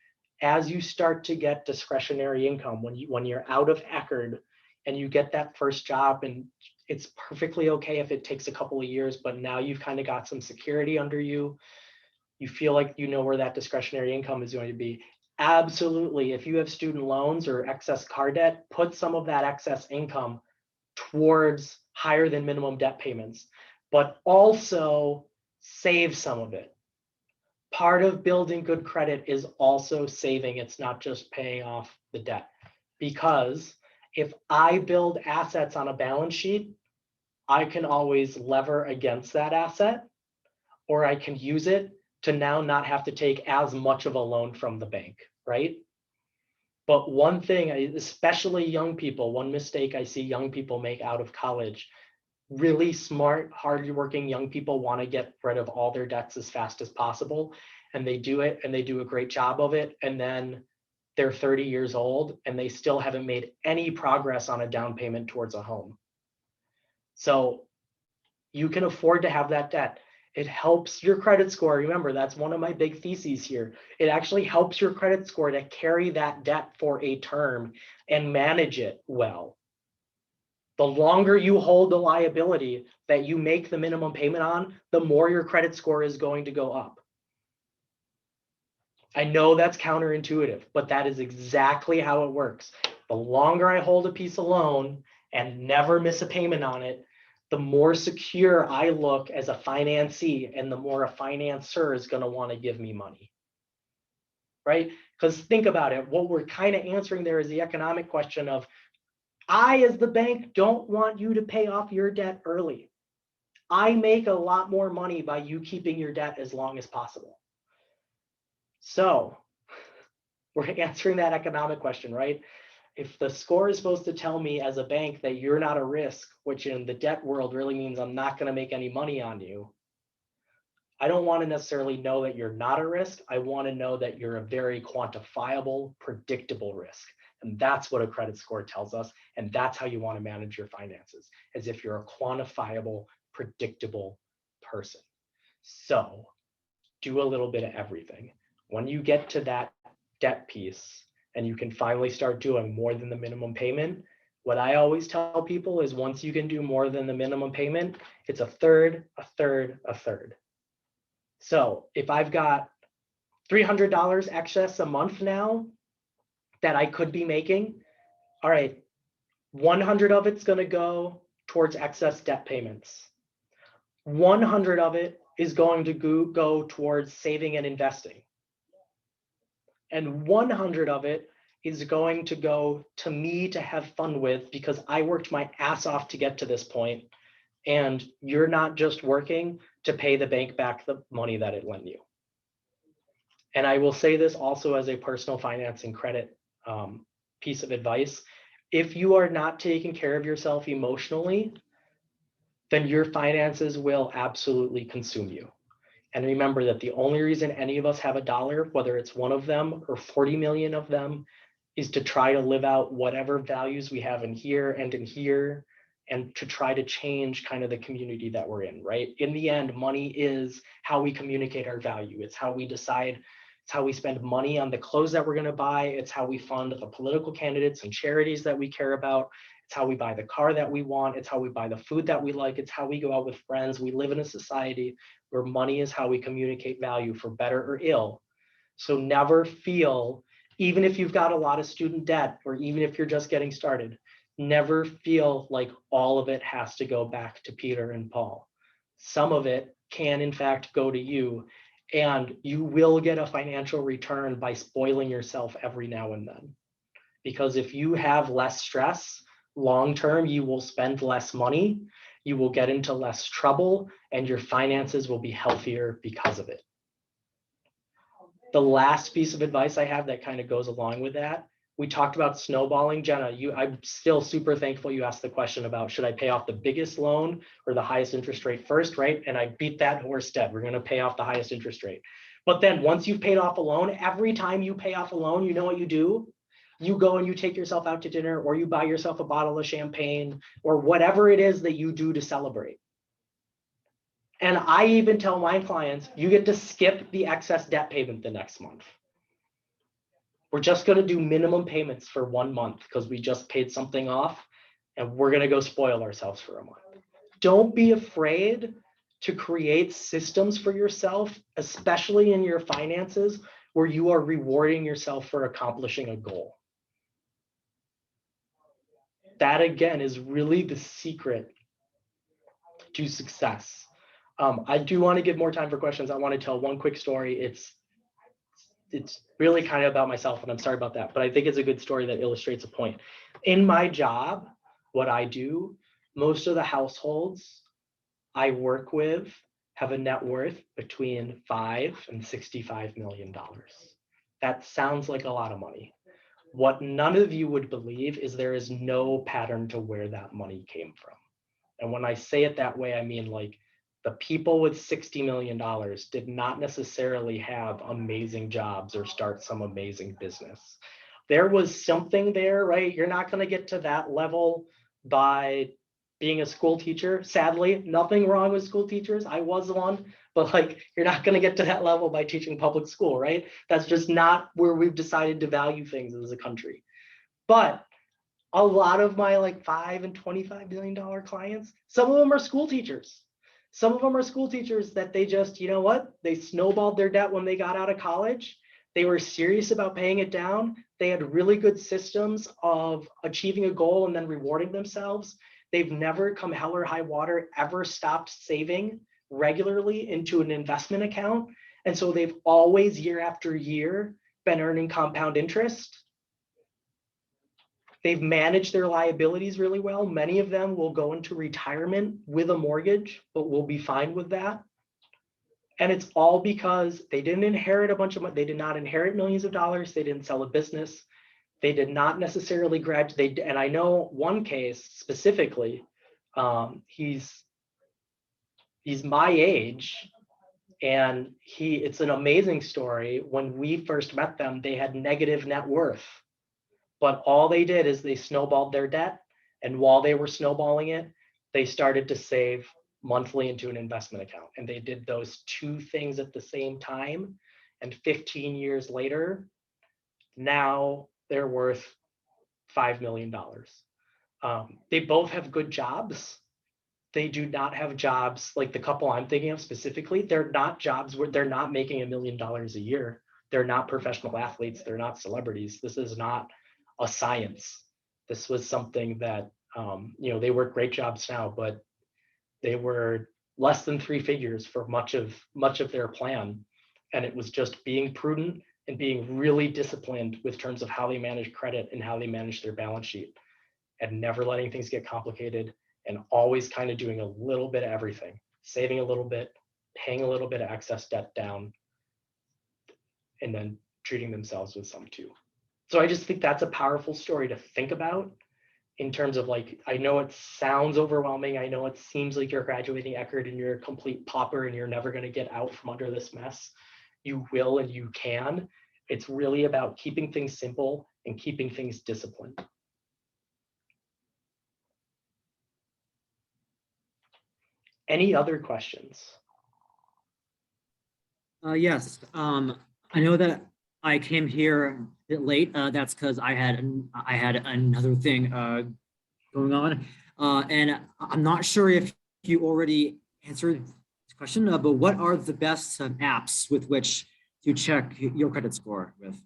as you start to get discretionary income, when you're out of Eckerd and you get that first job, and it's perfectly okay if it takes a couple of years, but now you've kind of got some security under you, you feel like you know where that discretionary income is going to be. Absolutely, if you have student loans or excess car debt, put some of that excess income towards higher than minimum debt payments, but also save some of it. Part of building good credit is also saving. It's not just paying off the debt, because if I build assets on a balance sheet, I can always lever against that asset, or I can use it to now not have to take as much of a loan from the bank, right? But one thing, especially young people, one mistake I see young people make out of college, really smart, hardworking young people want to get rid of all their debts as fast as possible. And they do it, and they do a great job of it. And then they're 30 years old and they still haven't made any progress on a down payment towards a home. So you can afford to have that debt. It helps your credit score. Remember, that's one of my big theses here. It actually helps your credit score to carry that debt for a term and manage it well. The longer you hold the liability that you make the minimum payment on, the more your credit score is going to go up. I know that's counterintuitive, but that is exactly how it works. The longer I hold a piece of loan and never miss a payment on it, the more secure I look as a financee, and the more a financer is going to want to give me money, right? Because think about it, what we're kind of answering there is the economic question of, I, as the bank, don't want you to pay off your debt early. I make a lot more money by you keeping your debt as long as possible. So we're answering that economic question, right? If the score is supposed to tell me as a bank that you're not a risk, which in the debt world really means I'm not going to make any money on you, I don't want to necessarily know that you're not a risk. I want to know that you're a very quantifiable, predictable risk. And that's what a credit score tells us. And that's how you want to manage your finances, as if you're a quantifiable, predictable person. So do a little bit of everything. When you get to that debt piece and you can finally start doing more than the minimum payment, what I always tell people is, once you can do more than the minimum payment, it's a third, a third, a third. So if I've got $300 excess a month now that I could be making, all right, 100 of it's going to go towards excess debt payments. 100 of it is going to go towards saving and investing. And 100 of it is going to go to me to have fun with, because I worked my ass off to get to this point, and you're not just working to pay the bank back the money that it lent you. And I will say this also as a personal finance and credit piece of advice. If you are not taking care of yourself emotionally, then your finances will absolutely consume you. And remember that the only reason any of us have a dollar, whether it's one of them or 40 million of them, is to try to live out whatever values we have in here and in here, and to try to change kind of the community that we're in, right? In the end, money is how we communicate our value. It's how we decide, it's how we spend money on the clothes that we're going to buy. It's how we fund the political candidates and charities that we care about. It's how we buy the car that we want. It's how we buy the food that we like. It's how we go out with friends. We live in a society where money is how we communicate value, for better or ill. So never feel, even if you've got a lot of student debt, or even if you're just getting started, never feel like all of it has to go back to Peter and Paul. Some of it can in fact go to you, and you will get a financial return by spoiling yourself every now and then. Because if you have less stress, long-term, you will spend less money, you will get into less trouble, and your finances will be healthier because of it. The last piece of advice I have that kind of goes along with that, we talked about snowballing. Jenna, I'm still super thankful you asked the question about, should I pay off the biggest loan or the highest interest rate first, right? And I beat that horse dead. We're going to pay off the highest interest rate. But then once you've paid off a loan, every time you pay off a loan, you know what you do? You go and you take yourself out to dinner, or you buy yourself a bottle of champagne, or whatever it is that you do to celebrate. And I even tell my clients, you get to skip the excess debt payment the next month. We're just going to do minimum payments for 1 month because we just paid something off, and we're going to go spoil ourselves for a month. Don't be afraid to create systems for yourself, especially in your finances, where you are rewarding yourself for accomplishing a goal. That again is really the secret to success. I do want to give more time for questions. I want to tell one quick story. It's really kind of about myself, and I'm sorry about that, but I think it's a good story that illustrates a point. In my job, what I do, most of the households I work with have a net worth between $5 and $65 million. That sounds like a lot of money. What none of you would believe is there is no pattern to where that money came from. And when I say it that way, I mean like the people with $60 million did not necessarily have amazing jobs or start some amazing business. There was something there, right? You're not going to get to that level by being a school teacher. Sadly, nothing wrong with school teachers. I was one, but like, you're not going to get to that level by teaching public school, right? That's just not where we've decided to value things as a country. But a lot of my like $5 and $25 million clients, some of them are school teachers. Some of them are school teachers that they just, you know what? They snowballed their debt when they got out of college. They were serious about paying it down. They had really good systems of achieving a goal and then rewarding themselves. They've never, come hell or high water, ever stopped saving regularly into an investment account. And so they've always, year after year, been earning compound interest. They've managed their liabilities really well. Many of them will go into retirement with a mortgage, but we'll be fine with that. And it's all because they didn't inherit a bunch of money. They did not inherit millions of dollars. They didn't sell a business. They did not necessarily graduate. And I know one case specifically, he's my age, and it's an amazing story. When we first met them, they had negative net worth. But all they did is they snowballed their debt. And while they were snowballing it, they started to save monthly into an investment account. And they did those two things at the same time. And 15 years later, now they're worth $5 million. They both have good jobs. They do not have jobs like the couple I'm thinking of specifically. They're not jobs where they're not making $1 million a year. They're not professional athletes. They're not celebrities. This is not a science. This was something that, they work great jobs now, but they were less than 3 figures for much of their plan. And it was just being prudent and being really disciplined with terms of how they manage credit and how they manage their balance sheet, and never letting things get complicated, and always kind of doing a little bit of everything, saving a little bit, paying a little bit of excess debt down, and then treating themselves with some too. So I just think that's a powerful story to think about in terms of like, I know it sounds overwhelming. I know it seems like you're graduating Eckerd and you're a complete pauper and you're never going to get out from under this mess. You will and you can. It's really about keeping things simple and keeping things disciplined. Any other questions? Yes. I know that I came here a bit late. That's because I had another thing going on, and I'm not sure if you already answered this question. But what are the best apps with which to check your credit score with?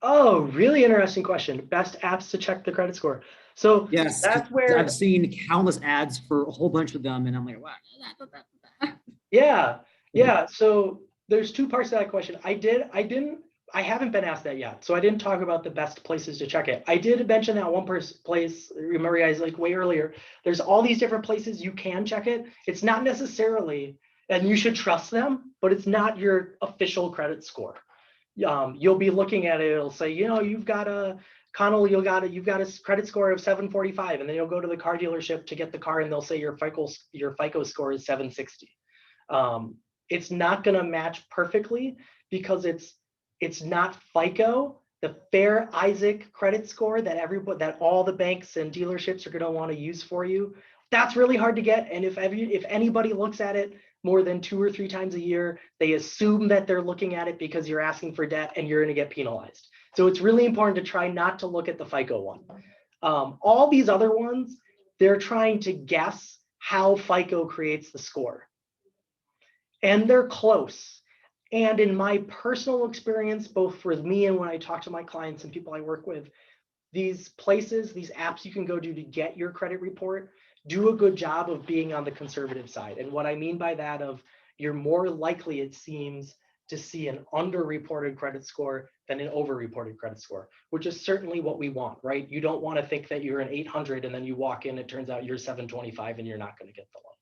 Oh, really interesting question. Best apps to check the credit score. So Yes, that's 'cause where, I've seen countless ads for a whole bunch of them, and I'm like, what? yeah. So there's two parts to that question. I haven't been asked that yet. So I didn't talk about the best places to check it. I did mention that one place, remember guys, like way earlier, there's all these different places you can check it. It's not necessarily, and you should trust them, but it's not your official credit score. You'll be looking at it, it'll say, you've got a Connell, you've got a credit score of 745, and then you'll go to the car dealership to get the car and they'll say your FICO score is 760. It's not going to match perfectly because it's not FICO, the Fair Isaac credit score that all the banks and dealerships are going to want to use for you. That's really hard to get. And if anybody looks at it more than 2 or 3 times a year, they assume that they're looking at it because you're asking for debt and you're going to get penalized. So it's really important to try not to look at the FICO one. All these other ones, they're trying to guess how FICO creates the score. And they're close. And in my personal experience, both for me and when I talk to my clients and people I work with, these places, these apps you can go to get your credit report, do a good job of being on the conservative side. And what I mean by that of you're more likely, it seems, to see an underreported credit score than an overreported credit score, which is certainly what we want, right? You don't want to think that you're an 800 and then you walk in, it turns out you're 725 and you're not going to get the loan.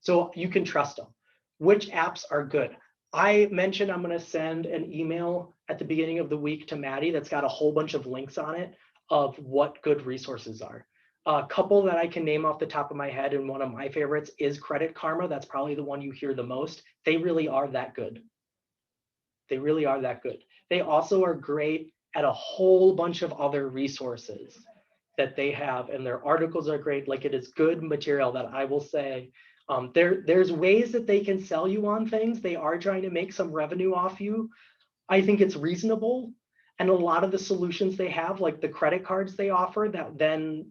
So you can trust them. Which apps are good? I mentioned I'm going to send an email at the beginning of the week to Maddie that's got a whole bunch of links on it of what good resources are. A couple that I can name off the top of my head, and one of my favorites is Credit Karma. That's probably the one you hear the most. They really are that good. They really are that good. They also are great at a whole bunch of other resources that they have, and their articles are great. Like, it is good material that I will say, there's ways that they can sell you on things. They are trying to make some revenue off you. I think it's reasonable. And a lot of the solutions they have, like the credit cards they offer that then,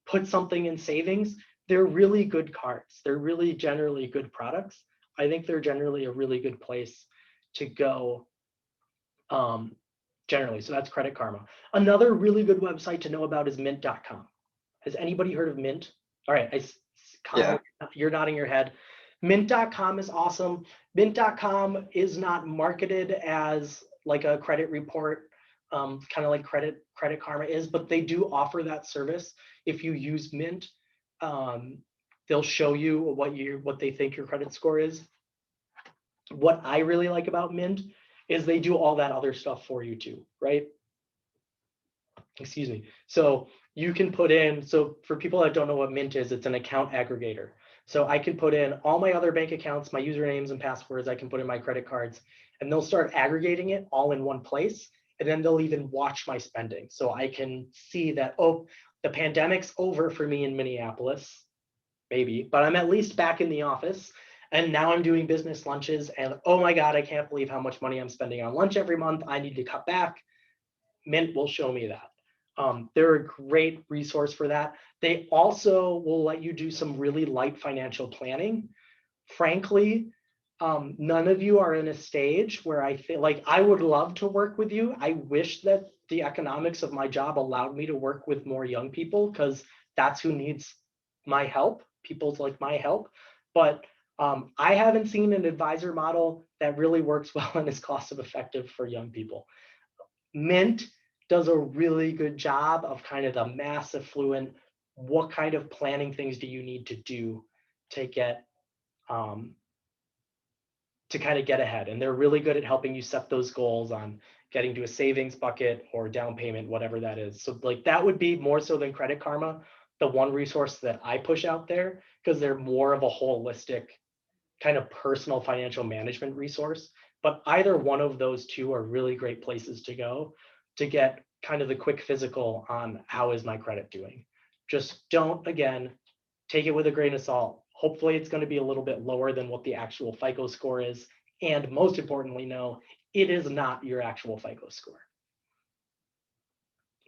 put something in savings, they're really good cards. They're really generally good products. I think they're generally a really good place to go generally. So that's Credit Karma. Another really good website to know about is mint.com. Has anybody heard of Mint? All right, Connell, you're nodding your head. Mint.com is awesome. Mint.com is not marketed as like a credit report, kind of like Credit Karma is, but they do offer that service. If you use Mint, they'll show you what they think your credit score is. What I really like about Mint is they do all that other stuff for you too, right? Excuse me. So you can put in, so for people that don't know what Mint is, it's an account aggregator. So I can put in all my other bank accounts, my usernames and passwords, I can put in my credit cards, and they'll start aggregating it all in one place. And then they'll even watch my spending. So I can see that, oh, the pandemic's over for me in Minneapolis, maybe, but I'm at least back in the office. And now I'm doing business lunches, and oh my God, I can't believe how much money I'm spending on lunch every month. I need to cut back. Mint will show me that. They're a great resource for that. They also will let you do some really light financial planning. Frankly, none of you are in a stage where I feel like I would love to work with you. I wish that the economics of my job allowed me to work with more young people, because that's who needs my help, people's like my help. But I haven't seen an advisor model that really works well and is cost effective for young people. Mint does a really good job of kind of the mass affluent, what kind of planning things do you need to do to get to kind of get ahead. And they're really good at helping you set those goals on getting to a savings bucket or down payment, whatever that is. So like that would be more so than Credit Karma, the one resource that I push out there, because they're more of a holistic kind of personal financial management resource. But either one of those two are really great places to go to get kind of the quick physical on how is my credit doing. Just don't, again, take it with a grain of salt. Hopefully it's going to be a little bit lower than what the actual FICO score is. And most importantly, no, it is not your actual FICO score.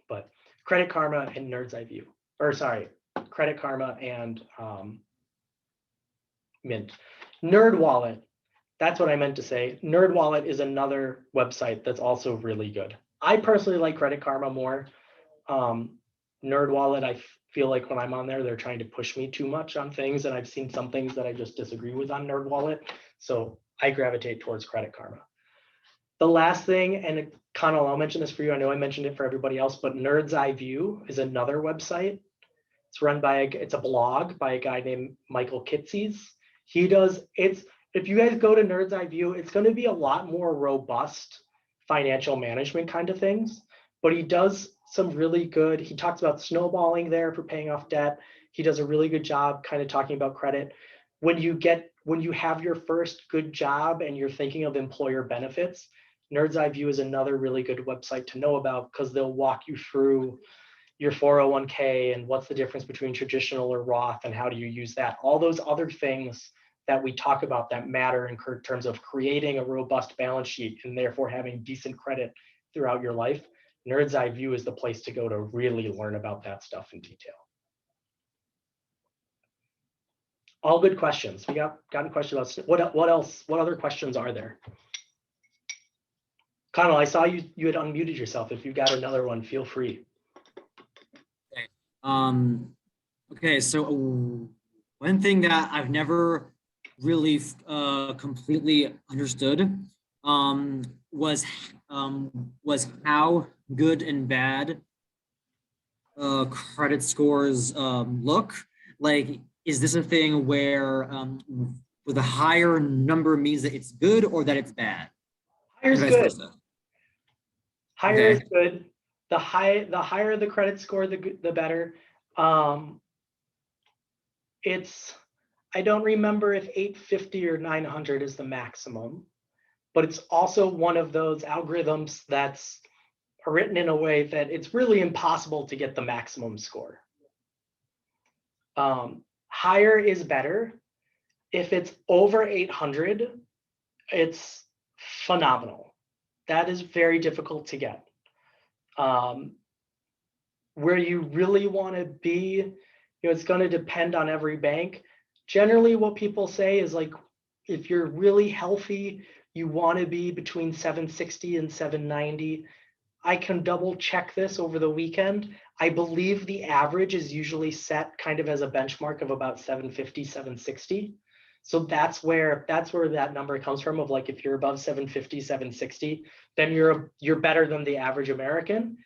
But Credit Karma and Nerd's Eye View, or sorry, Credit Karma and Mint. Nerd Wallet, that's what I meant to say. Nerd Wallet is another website that's also really good. I personally like Credit Karma more. Nerd Wallet, I feel like when I'm on there, they're trying to push me too much on things, and I've seen some things that I just disagree with on Nerd Wallet. So I gravitate towards Credit Karma. The last thing, and Connell, I'll mention this for you. I know I mentioned it for everybody else, but Nerd's Eye View is another website. It's run by it's a blog by a guy named Michael Kitces. He does, if you guys go to Nerd's Eye View, it's going to be a lot more robust financial management kind of things, but he does some really good, he talks about snowballing there for paying off debt. He does a really good job kind of talking about credit. When you have your first good job and you're thinking of employer benefits, Nerd's Eye View is another really good website to know about, because they'll walk you through your 401k and what's the difference between traditional or Roth and how do you use that. All those other things that we talk about that matter in terms of creating a robust balance sheet and therefore having decent credit throughout your life. Nerd's Eye View is the place to go to really learn about that stuff in detail. All good questions. We got a question about what else? What other questions are there? Connell, I saw you had unmuted yourself. If you got another one, feel free. Okay, so one thing that I've never really completely understood was how good and bad credit scores look. Like, is this a thing where with a higher number means that it's good or that it's bad? Higher is good. Higher Okay. is good. The higher the credit score, the better. I don't remember if 850 or 900 is the maximum, but it's also one of those algorithms that's written in a way that it's really impossible to get the maximum score. Higher is better. If it's over 800, it's phenomenal. That is very difficult to get. Where you really want to be, it's going to depend on every bank. Generally, what people say is like, if you're really healthy, you want to be between 760 and 790. I can double check this over the weekend. I believe the average is usually set kind of as a benchmark of about 750, 760. So that's where that number comes from, of like, if you're above 750, 760, then you're better than the average American.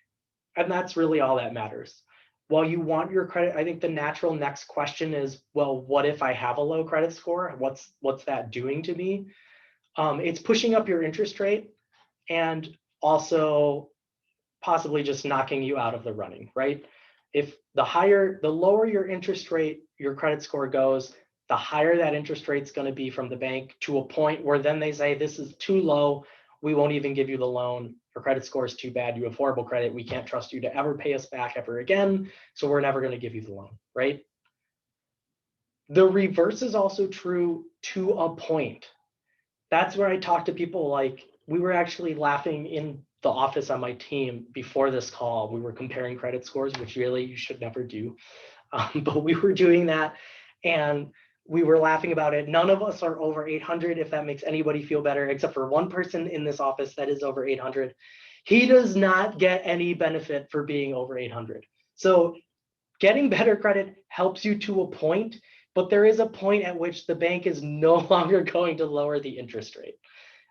And that's really all that matters. While you want your credit, I think the natural next question is, well, what if I have a low credit score? What's that doing to me? It's pushing up your interest rate and also possibly just knocking you out of the running, right? If the lower your interest rate, your credit score goes, the higher that interest rate's going to be from the bank, to a point where then they say, this is too low, we won't even give you the loan. Your credit score is too bad, you have horrible credit, we can't trust you to ever pay us back ever again, so we're never going to give you the loan, right? The reverse is also true to a point. That's where I talk to people, like, we were actually laughing in the office on my team before this call. We were comparing credit scores, which really you should never do. But we were doing that and we were laughing about it. None of us are over 800, if that makes anybody feel better, except for one person in this office that is over 800. He does not get any benefit for being over 800. So getting better credit helps you to a point, but there is a point at which the bank is no longer going to lower the interest rate.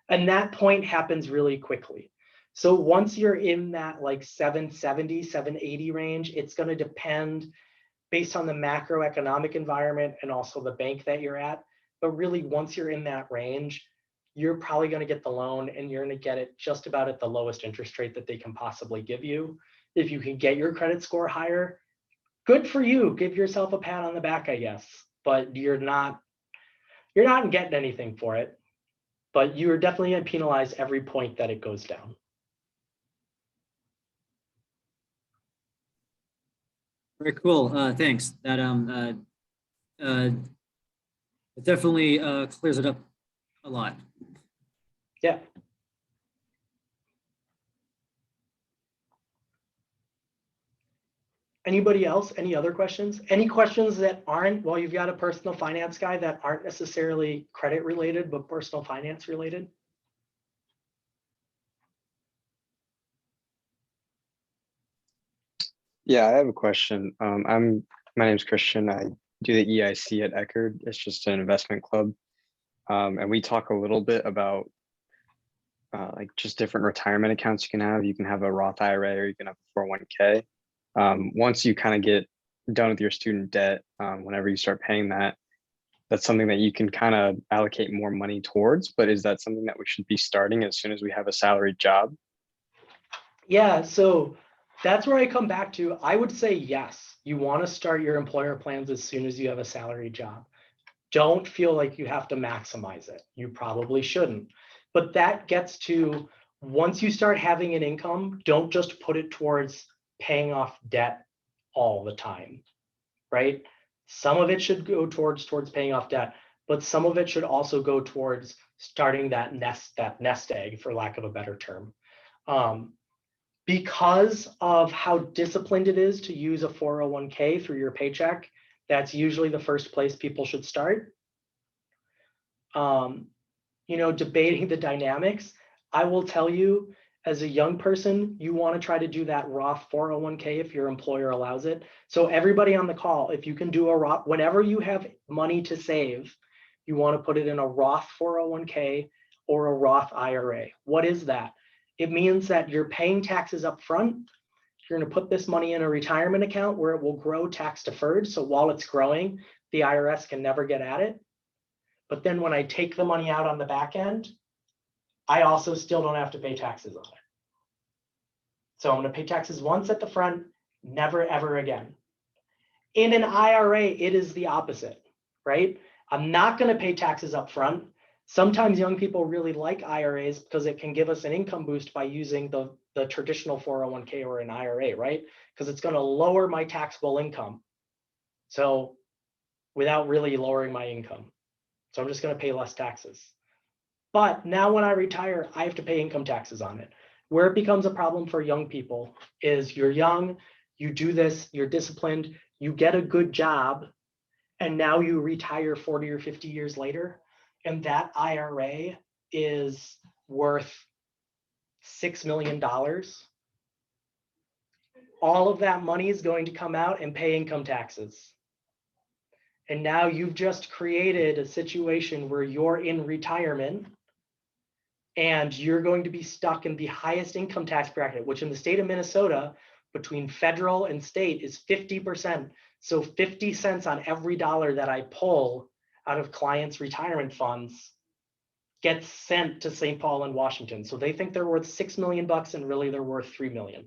And that point happens really quickly. So once you're in that like 770, 780 range, it's going to depend based on the macroeconomic environment and also the bank that you're at. But really, once you're in that range, you're probably going to get the loan and you're going to get it just about at the lowest interest rate that they can possibly give you. If you can get your credit score higher, good for you. Give yourself a pat on the back, I guess. But you're not getting anything for it. But you are definitely going to penalize every point that it goes down. Very cool. Thanks. That it definitely clears it up a lot. Yeah. Anybody else? Any other questions? Any questions that aren't, well, you've got a personal finance guy that aren't necessarily credit related, but personal finance related? Yeah, I have a question. My name's Christian. I do the EIC at Eckerd. It's just an investment club. And we talk a little bit about like just different retirement accounts you can have. You can have a Roth IRA or you can have a 401k. Once you kind of get done with your student debt, whenever you start paying that, that's something that you can kind of allocate more money towards. But is that something that we should be starting as soon as we have a salaried job? Yeah, so that's where I come back to. I would say yes, you want to start your employer plans as soon as you have a salary job. Don't feel like you have to maximize it. You probably shouldn't. But that gets to, once you start having an income, don't just put it towards paying off debt all the time, right? Some of it should go towards paying off debt, but some of it should also go towards starting that nest egg, for lack of a better term. Because of how disciplined it is to use a 401k through your paycheck, that's usually the first place people should start. Debating the dynamics, I will tell you, as a young person, you want to try to do that Roth 401k if your employer allows it. So everybody on the call, if you can do a Roth, whenever you have money to save, you want to put it in a Roth 401k or a Roth IRA. What is that? It means that you're paying taxes up front. You're going to put this money in a retirement account where it will grow tax deferred. So while it's growing, the IRS can never get at it. But then when I take the money out on the back end, I also still don't have to pay taxes on it. So I'm going to pay taxes once at the front, never, ever again. In an IRA, it is the opposite, right? I'm not going to pay taxes up front. Sometimes young people really like IRAs because it can give us an income boost by using the traditional 401k or an IRA, right? Because it's going to lower my taxable income. So without really lowering my income. So I'm just going to pay less taxes. But now when I retire, I have to pay income taxes on it. Where it becomes a problem for young people is you're young, you do this, you're disciplined, you get a good job, and now you retire 40 or 50 years later, and that IRA is worth $6 million. All of that money is going to come out and pay income taxes. And now you've just created a situation where you're in retirement and you're going to be stuck in the highest income tax bracket, which in the state of Minnesota, between federal and state, is 50%. So 50 cents on every dollar that I pull out of clients' retirement funds gets sent to St. Paul and Washington. So they think they're worth $6 million and really they're worth $3 million.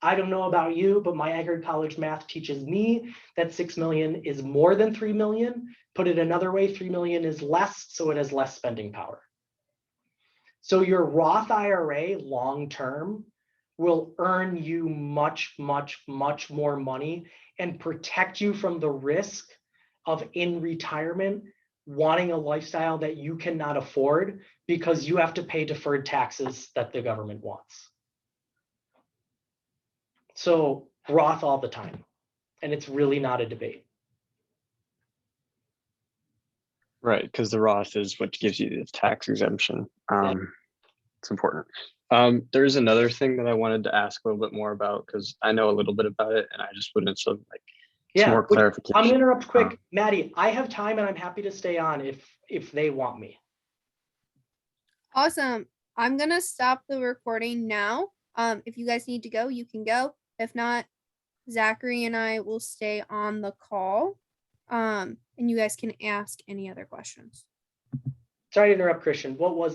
I don't know about you, but my Eckerd College math teaches me that 6 million is more than 3 million. Put it another way, 3 million is less, so it has less spending power. So your Roth IRA long-term will earn you much, much, much more money and protect you from the risk of in retirement wanting a lifestyle that you cannot afford because you have to pay deferred taxes that the government wants. So Roth all the time, and it's really not a debate. Right, because the Roth is what gives you the tax exemption. It's important. There's another thing that I wanted to ask a little bit more about because I know a little bit about it, and I just wanted some more clarification. I'm gonna interrupt quick, Maddie. I have time, and I'm happy to stay on if they want me. Awesome. I'm gonna stop the recording now. If you guys need to go, you can go. If not, Zachary and I will stay on the call. And you guys can ask any other questions. Sorry to interrupt, Christian. What was that?